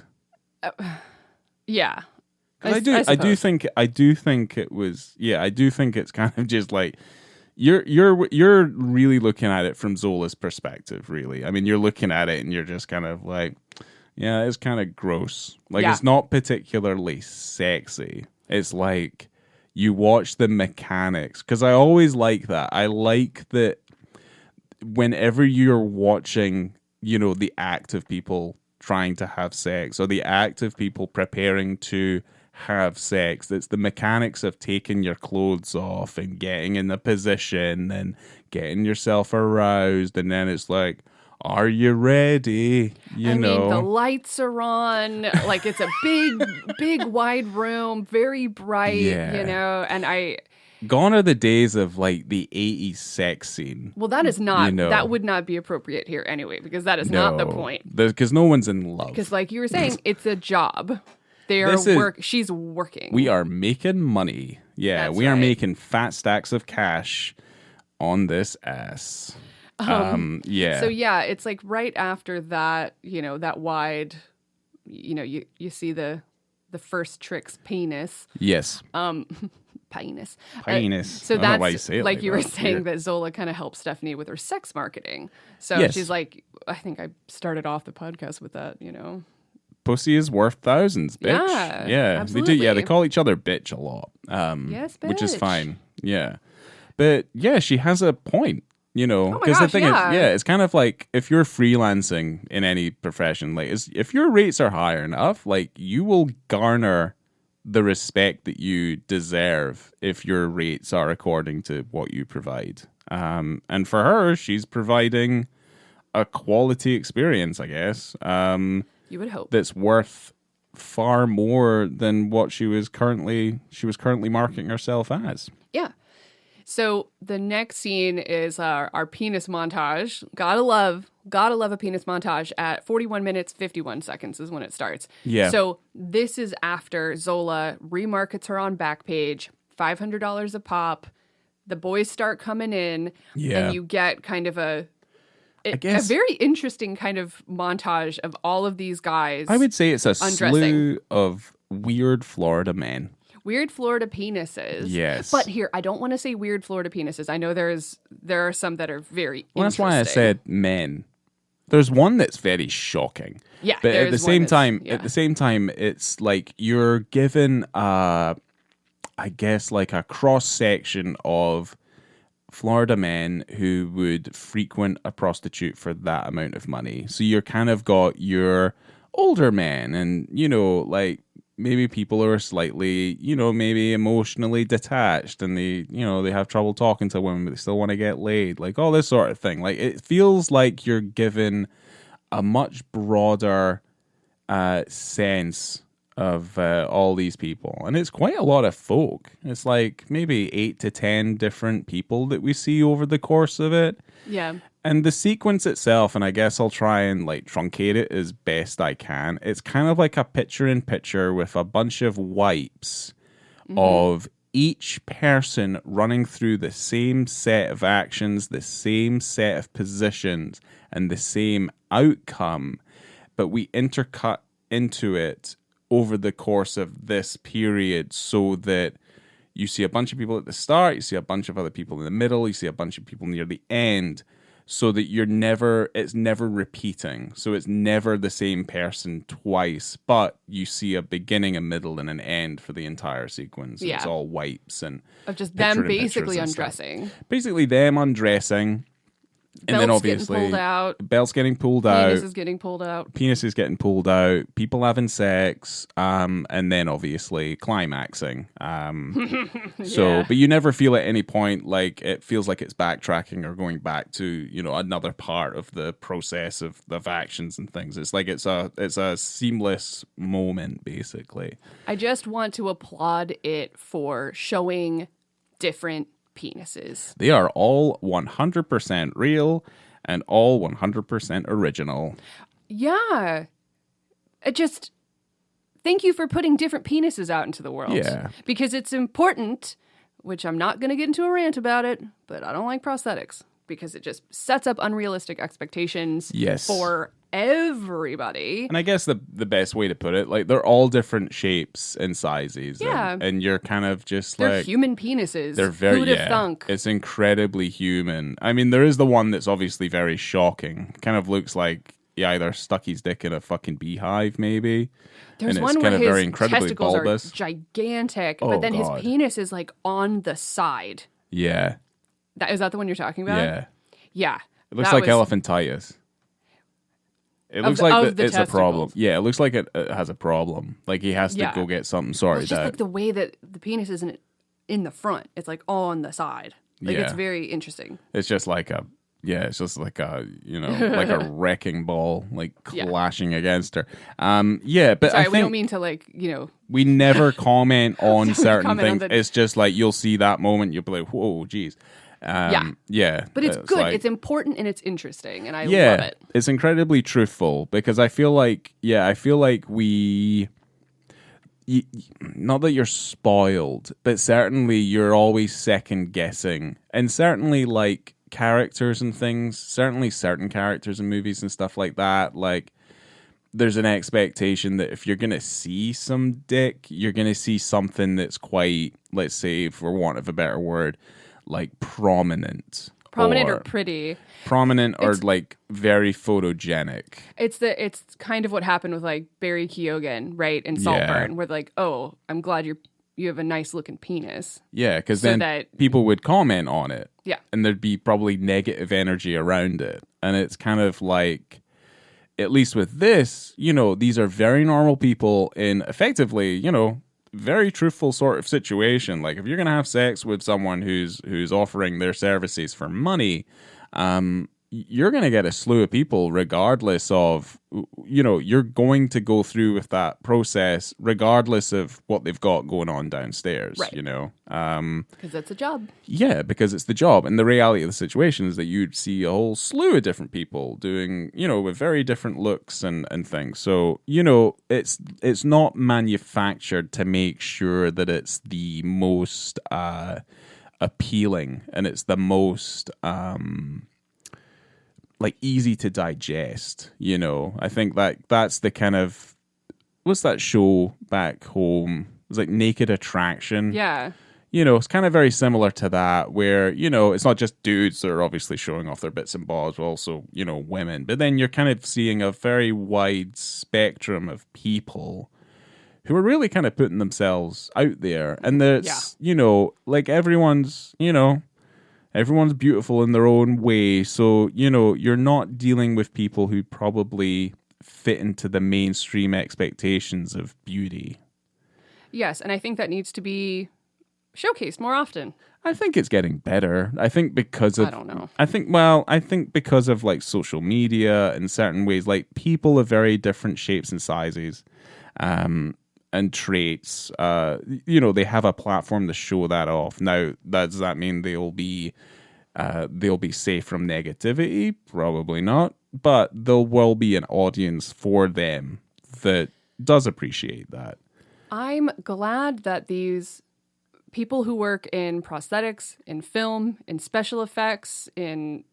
Yeah, I do think it was. Yeah, I do think it's kind of just like you're really looking at it from Zola's perspective. Really, I mean, you're looking at it and you're just kind of like, yeah, it's kind of gross. Like, it's not particularly sexy. It's like you watch the mechanics, because I always like that. I like that whenever you're watching, you know, the act of people trying to have sex, or the act of people preparing to have sex, it's the mechanics of taking your clothes off and getting in the position and getting yourself aroused, and then it's like, are you ready? I mean, the lights are on, like, it's a big wide room, very bright, you know, and gone are the days of, like, the 80s sex scene. Well, that is not, that would not be appropriate here anyway, because that is not the point. Because no one's in love. Because, like you were saying, it's a job. She's working. We are making money. Yeah, we are making fat stacks of cash on this ass. Yeah. So, yeah, it's like right after that, you know, that wide, you know, you see the first trick's penis. Yes. Penis. So that's why you say it like you were saying, yeah. that Zola kind of helped Stephanie with her sex marketing. So she's like, I think I started off the podcast with that, you know. Pussy is worth thousands, bitch. Yeah, absolutely. They do. Yeah, they call each other bitch a lot. Yes, bitch. Which is fine. Yeah, but yeah, she has a point. You know, because the thing is, it's kind of like if you're freelancing in any profession, like, if your rates are high enough, like, you will garner the respect that you deserve if your rates are according to what you provide. And for her, she's providing a quality experience, I guess. You would hope. That's worth far more than what she was currently marketing herself as. Yeah. So the next scene is our penis montage. Gotta love Gotta love a penis montage at 41 minutes, 51 seconds is when it starts. Yeah. So this is after Zola remarkets her on Backpage, $500 a pop. The boys start coming in, and you get kind of a very interesting kind of montage of all of these guys. I would say it's a undressing. slew of weird Florida men. Weird Florida penises. Yes. But here, I don't want to say weird Florida penises. I know there are some that are very Well, that's interesting. why I said men. There's one that's very shocking. Yeah, but at the same time, yeah. it's like you're given I guess like a cross section of Florida men who would frequent a prostitute for that amount of money. So you're kind of got your older men and, like maybe people who are slightly, maybe emotionally detached and they have trouble talking to women, but they still want to get laid. Like all this sort of thing. Like it feels like you're given a much broader sense of all these people. And it's quite a lot of folk. It's like maybe 8 to 10 different people that we see over the course of it. Yeah. And the sequence itself, and I guess I'll try and like truncate it as best I can. It's kind of like a picture-in-picture with a bunch of wipes of each person running through the same set of actions, the same set of positions, and the same outcome. But we intercut into it over the course of this period so that you see a bunch of people at the start, you see a bunch of other people in the middle, you see a bunch of people near the end, so that it's never repeating. So it's never the same person twice, but you see a beginning, a middle, and an end for the entire sequence. Yeah. It's all wipes and Of just them basically and undressing. stuff. Basically them undressing. And then obviously, getting pulled out. Belts getting pulled out. Penis is getting pulled out. Penis is getting pulled out. People having sex. And then obviously climaxing. So, but you never feel at any point like it feels like it's backtracking or going back to, another part of the process of actions and things. It's like it's a seamless moment, basically. I just want to applaud it for showing different penises. They are all 100% real and all 100% original. Yeah. Thank you for putting different penises out into the world. Yeah. Because it's important, which I'm not going to get into a rant about it, but I don't like prosthetics because it just sets up unrealistic expectations for everybody. And I guess the best way to put it, like they're all different shapes and sizes. Yeah. And you're kind of just they're like... human penises. They're very... Who'd have thunk? It's incredibly human. I mean, there is the one that's obviously very shocking. Kind of looks like he either stuck his dick in a fucking beehive, maybe. There's and one it's where kind of his very incredibly testicles bulbous. are gigantic, Oh, but then God. his penis is like on the side. Yeah. Is that the one you're talking about? Yeah. Yeah. It looks like elephantitis. It looks like it's a problem. Yeah, it looks like it has a problem. Like he has to go get something sorted it's just out. like the way that the penis isn't in the front. It's like on the side. Like it's very interesting. It's just like it's just like a, like a wrecking ball, like clashing against her. But Sorry, I think we don't mean to we never comment on certain things. On it's just like you'll see that moment, you'll be like, whoa, geez. But it's good. Like, it's important and it's interesting, and I love it. It's incredibly truthful because I feel like we. Not that you're spoiled, but certainly you're always second guessing, and certainly like characters and things, certainly certain characters in movies and stuff like that, like there's an expectation that if you're going to see some dick, you're going to see something that's quite, let's say, for want of a better word, like prominent or pretty. Prominent or like very photogenic. It's kind of what happened with like Barry Keoghan, right? In Saltburn, where like, oh, I'm glad you have a nice looking penis. Yeah, because then people would comment on it. Yeah. And there'd be probably negative energy around it. And it's kind of like, at least with this, these are very normal people in effectively, very truthful sort of situation. Like if you're going to have sex with someone who's offering their services for money, you're going to get a slew of people regardless of, you're going to go through with that process regardless of what they've got going on downstairs, right. Because that's a job. Yeah, because it's the job. And the reality of the situation is that you'd see a whole slew of different people doing, with very different looks and things. So, it's not manufactured to make sure that it's the most appealing and it's the most easy to digest. I think that's the kind of, what's that show back home? It was like Naked Attraction. Yeah. It's kind of very similar to that, where, it's not just dudes that are obviously showing off their bits and bobs, but also, women. But then you're kind of seeing a very wide spectrum of people who are really kind of putting themselves out there. And there's, everyone's beautiful in their own way. So, you're not dealing with people who probably fit into the mainstream expectations of beauty. Yes, and I think that needs to be showcased more often. I think it's getting better. I think because of... I don't know. I think because of social media in certain ways, people of very different shapes and sizes and traits, they have a platform to show that off. Now, does that mean they'll be safe from negativity? Probably not. But there will be an audience for them that does appreciate that. I'm glad that these people who work in prosthetics, in film, in special effects, in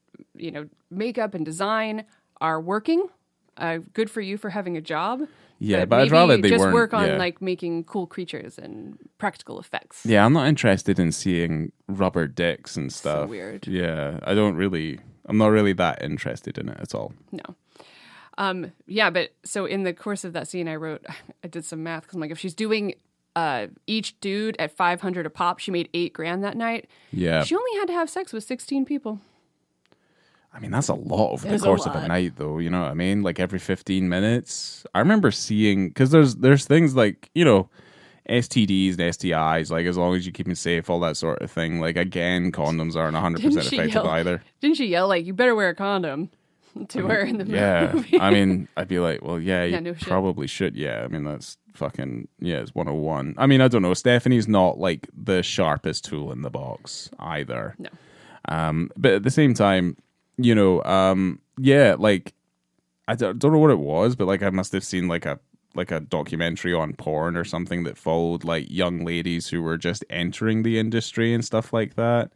makeup and design are working. Good for you for having a job. Yeah, but I'd rather they just weren't. Work on making cool creatures and practical effects. Yeah, I'm not interested in seeing rubber dicks and stuff. So weird. Yeah, I'm not really that interested in it at all. No. Yeah, but so in the course of that scene, I did some math because I'm like, if she's doing each dude at $500 a pop, she made $8,000 that night. Yeah. She only had to have sex with 16 people. I mean, that's a lot over the course of a night, though. You know what I mean? Every 15 minutes. I remember seeing, because there's things like, STDs and STIs, as long as you keep them safe, all that sort of thing. Again, condoms aren't 100% effective either. Didn't she yell, you better wear a condom to her in the movie? Yeah. I mean, I'd be like, well, yeah, you no probably should. Yeah. I mean, that's fucking, it's 101. I mean, I don't know. Stephanie's not, the sharpest tool in the box either. No. But at the same time, I don't know what it was, but I must have seen a documentary on porn or something that followed young ladies who were just entering the industry and stuff like that.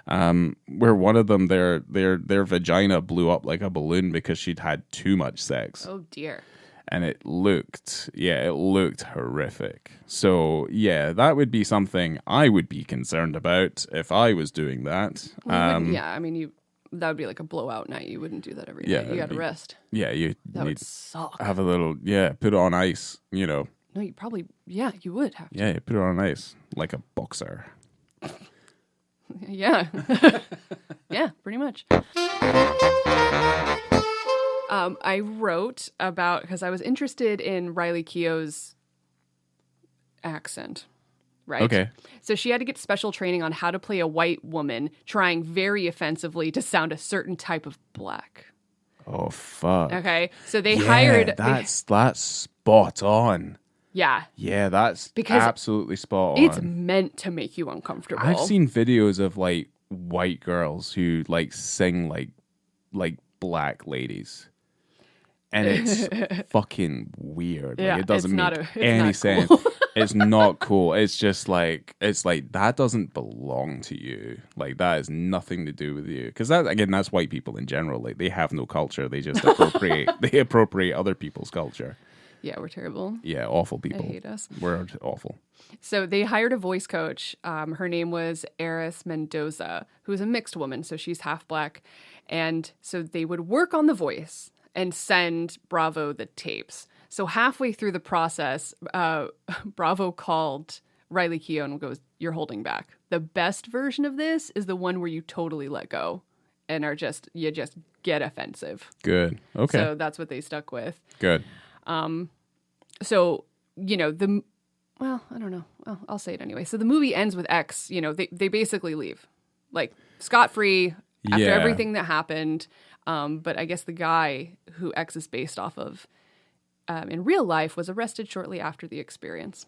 Where one of them, their vagina blew up like a balloon because she'd had too much sex. Oh dear. And it looked horrific. So yeah, that would be something I would be concerned about if I was doing that. That would be like a blowout night. You wouldn't do that every night. You got to rest. Yeah, that would suck. Have a little, put it on ice, No, you probably, you would have to. Yeah, you put it on ice like a boxer. Yeah. Yeah, pretty much. I wrote about, because I was interested in Riley Keough's accent. Right. Okay. So she had to get special training on how to play a white woman, trying very offensively to sound a certain type of black. Oh, fuck. Okay. So they hired... That's spot on. Yeah. Yeah, that's absolutely spot on. It's meant to make you uncomfortable. I've seen videos of white girls who sing like black ladies. And it's fucking weird. Yeah, it doesn't make any sense. Cool. It's not cool. It's just that doesn't belong to you. That has nothing to do with you. Because that's white people in general. They have no culture. They just appropriate other people's culture. Yeah, we're terrible. Yeah, awful people. I hate us. We're awful. So they hired a voice coach. Her name was Eris Mendoza, who is a mixed woman. So she's half black. And so they would work on the voice and send Bravo the tapes. So halfway through the process, Bravo called Riley Keough and goes, "You're holding back. The best version of this is the one where you totally let go and you just get offensive." Good. Okay. So that's what they stuck with. Good. So, I don't know. Well, I'll say it anyway. So the movie ends with X, they basically leave. Scot-free after everything that happened. But I guess the guy who X is based off of in real life was arrested shortly after the experience.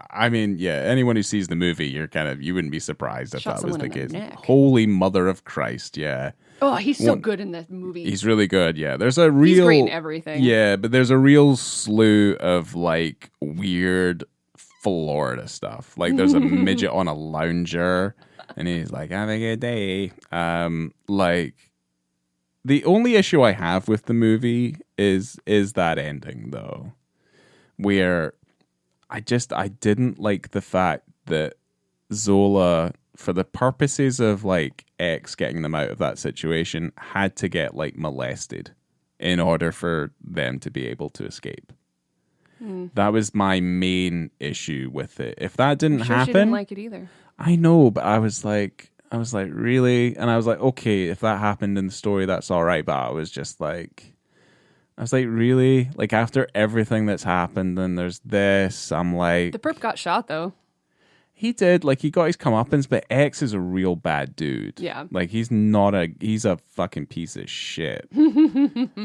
I mean, yeah, anyone who sees the movie, you wouldn't be surprised if that was the case. Holy Mother of Christ, yeah. Oh, he's so good in that movie. He's really good, yeah. There's a real... He's great in everything. Yeah, but there's a real slew of, like, weird Florida stuff. Like, there's a midget on a lounger, and he's like, have a good day. Like, the only issue I have with the movie is that ending, though, where I didn't like the fact that Zola, for the purposes of, like, X getting them out of that situation, had to get, like, molested in order for them to be able to escape. That was my main issue with it. If that didn't happen... She didn't like it either. I know, but I was like, really? And I was like, okay, if that happened in the story, that's all right. But I was like, really? Like, after everything that's happened, and there's this, I'm like... The perp got shot, though. He did. Like, he got his comeuppance, but X is a real bad dude. Yeah. Like, he's a fucking piece of shit.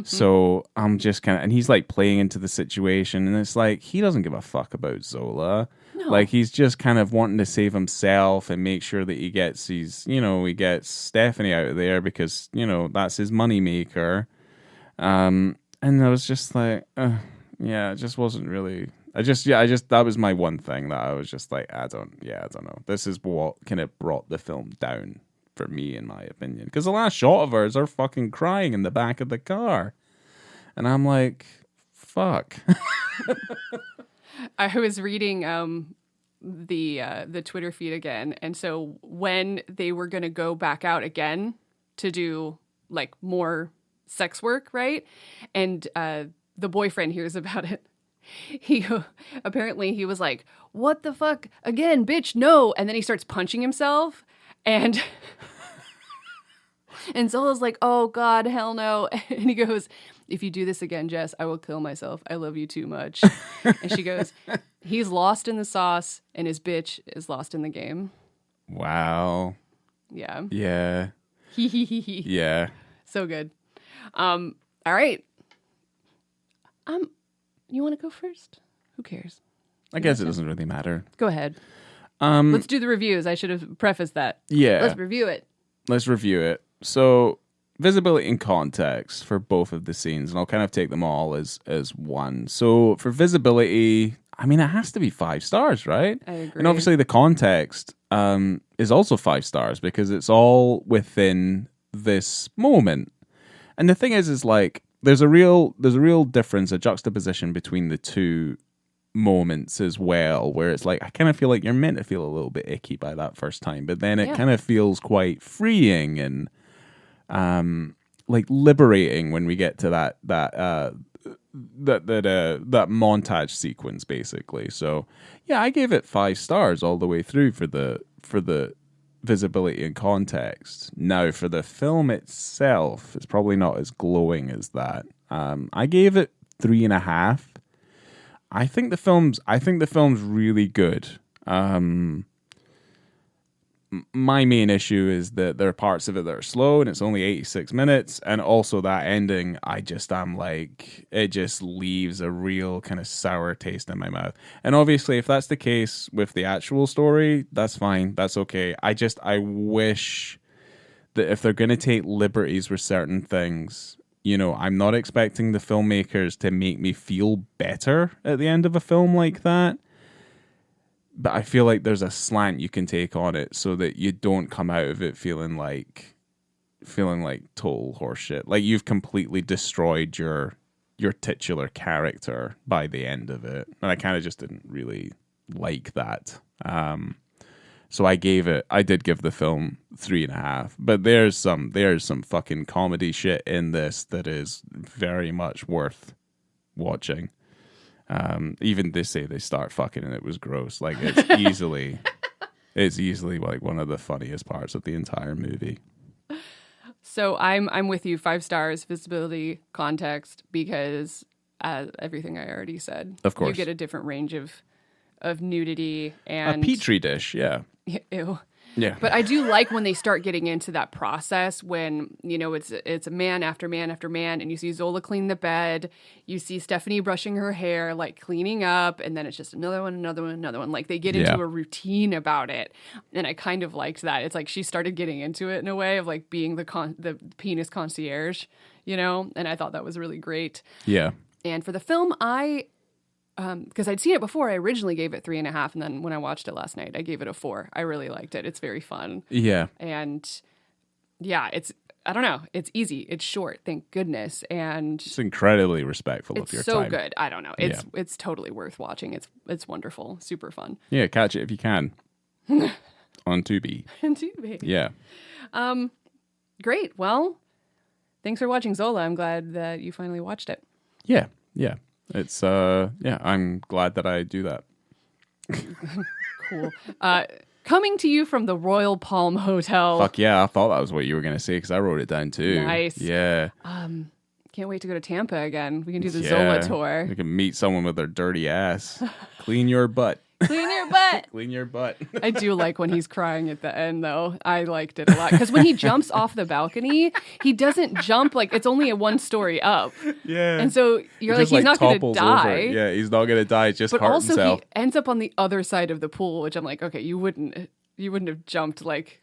So, I'm just kind of... And he's, like, playing into the situation, and it's like, he doesn't give a fuck about Zola. No. Like, he's just kind of wanting to save himself and make sure that he gets Stephanie out of there because, that's his moneymaker. And I was just like, it just wasn't really... that was my one thing that I was just like, I don't know. This is what kind of brought the film down for me, in my opinion. Because the last shot of her is her fucking crying in the back of the car. And I'm like, fuck. I was reading the Twitter feed again. And so when they were going to go back out again to do like more sex work, right? And the boyfriend hears about it. He was like, what the fuck? Again, bitch, no. And then he starts punching himself. And Zola's like, oh, God, hell no. And he goes, if you do this again, Jess, I will kill myself. I love you too much. And she goes, he's lost in the sauce and his bitch is lost in the game. Wow. Yeah. Yeah. Yeah. So good. All right. You want to go first? Who cares? I guess it doesn't really matter. Go ahead. Let's do the reviews. I should have prefaced that. Yeah. Let's review it. So, visibility and context for both of the scenes, and I'll kind of take them all as one. So, for visibility, I mean, it has to be 5 stars, right? I agree. And obviously the context is also 5 stars because it's all within this moment. And the thing is like, there's a real difference, a juxtaposition between the two moments as well, where it's like, I kind of feel like you're meant to feel a little bit icky by that first time, but then it kind of feels quite freeing and like liberating when we get to that montage sequence, basically. So yeah, I gave it 5 stars all the way through for the visibility and context. Now, for the film itself, it's probably not as glowing as that. I gave it 3.5. I think the film's really good. My main issue is that there are parts of it that are slow, and it's only 86 minutes, and also that ending, I'm like, it just leaves a real kind of sour taste in my mouth. And obviously, if that's the case with the actual story, that's fine, that's okay. I wish that if they're going to take liberties with certain things, I'm not expecting the filmmakers to make me feel better at the end of a film like that. But I feel like there's a slant you can take on it so that you don't come out of it feeling like total horseshit. Like you've completely destroyed your titular character by the end of it. And I kind of just didn't really like that. So I did give the film 3.5. But there's some fucking comedy shit in this that is very much worth watching. Even they say they start fucking and it was gross. Like it's easily like one of the funniest parts of the entire movie. So I'm with you. 5 stars, visibility, context, because everything I already said. Of course, you get a different range of nudity and a petri dish. Yeah. Ew. Yeah. But I do like when they start getting into that process when, you know, it's a man after man after man, and you see Zola clean the bed, you see Stephanie brushing her hair, like cleaning up, and then it's just another one, another one, another one. Like they get into a routine about it. And I kind of liked that. It's like she started getting into it in a way of like being the penis concierge, you know? And I thought that was really great. Yeah. And for the film, because I'd seen it before, I originally gave it 3.5, and then when I watched it last night, I gave it a 4. I really liked it. It's very fun. Yeah. And yeah, I don't know, it's easy, it's short, thank goodness, and it's incredibly respectful of your time. It's so good. I don't know. It's totally worth watching. It's wonderful, super fun. Yeah, catch it if you can. On Tubi. On Tubi. Yeah. Great. Well, thanks for watching Zola. I'm glad that you finally watched it. Yeah. Yeah. It's I'm glad that I do that. Cool. Coming to you from the Royal Palm Hotel. Fuck yeah, I thought that was what you were going to say because I wrote it down too. Nice. Yeah. Can't wait to go to Tampa again. We can do the Zola tour. We can meet someone with their dirty ass. Clean your butt. Clean your butt. Clean your butt. I do like when he's crying at the end, though. I liked it a lot. Because when he jumps off the balcony, he doesn't jump like it's only a 1 story up. Yeah. And so you're like, he's not going to die. Over. Yeah, he's not going to die. Just but hurt also himself. He ends up on the other side of the pool, which I'm like, okay, you wouldn't have jumped like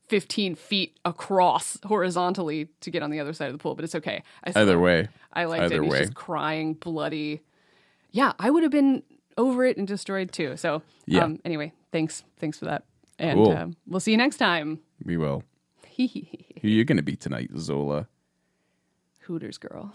15 feet across horizontally to get on the other side of the pool, but it's okay. Either way. I liked it. He's just crying, bloody. Yeah, I would have been over it and destroyed too. So anyway, thanks for that. And cool. We'll see you next time. We will. Who are you going to be tonight, Zola? Hooters girl.